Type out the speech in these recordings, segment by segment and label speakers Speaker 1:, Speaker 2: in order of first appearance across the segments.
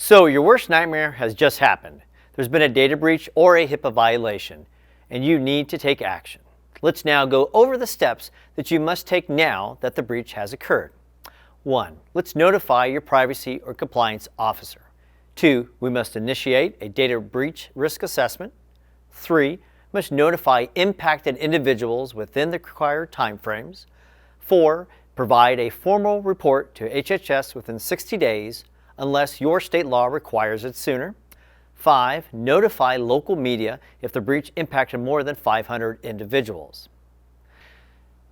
Speaker 1: So your worst nightmare has just happened. There's been a data breach or a HIPAA violation, and you need to take action. Let's now go over the steps that you must take now that the breach has occurred. 1. Let's notify your privacy or compliance officer. 2. We must initiate a data breach risk assessment. 3. We must notify impacted individuals within the required timeframes. 4. Provide a formal report to HHS within 60 days unless your state law requires it sooner. 5. Notify local media if the breach impacted more than 500 individuals.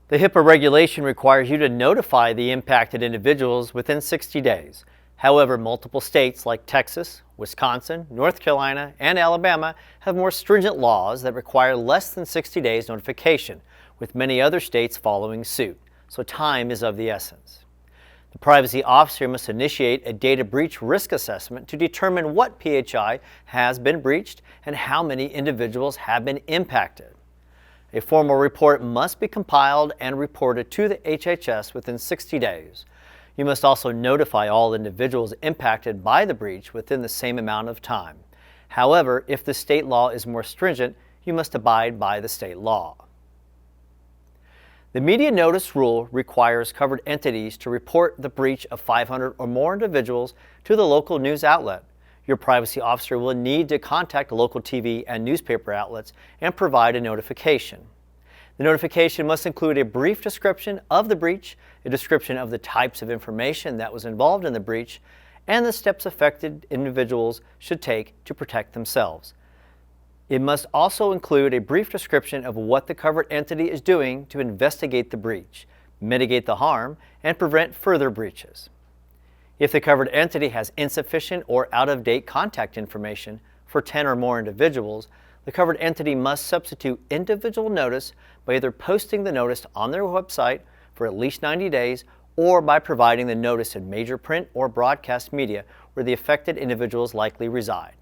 Speaker 1: The HIPAA regulation requires you to notify the impacted individuals within 60 days. However, multiple states like Texas, Wisconsin, North Carolina, and Alabama have more stringent laws that require less than 60 days notification, with many other states following suit, so time is of the essence. The privacy officer must initiate a data breach risk assessment to determine what PHI has been breached and how many individuals have been impacted. A formal report must be compiled and reported to the HHS within 60 days. You must also notify all individuals impacted by the breach within the same amount of time. However, if the state law is more stringent, you must abide by the state law. The media notice rule requires covered entities to report the breach of 500 or more individuals to the local news outlet. Your privacy officer will need to contact local TV and newspaper outlets and provide a notification. The notification must include a brief description of the breach, a description of the types of information that was involved in the breach, and the steps affected individuals should take to protect themselves. It must also include a brief description of what the covered entity is doing to investigate the breach, mitigate the harm, and prevent further breaches. If the covered entity has insufficient or out-of-date contact information for 10 or more individuals, the covered entity must substitute individual notice by either posting the notice on their website for at least 90 days or by providing the notice in major print or broadcast media where the affected individuals likely reside.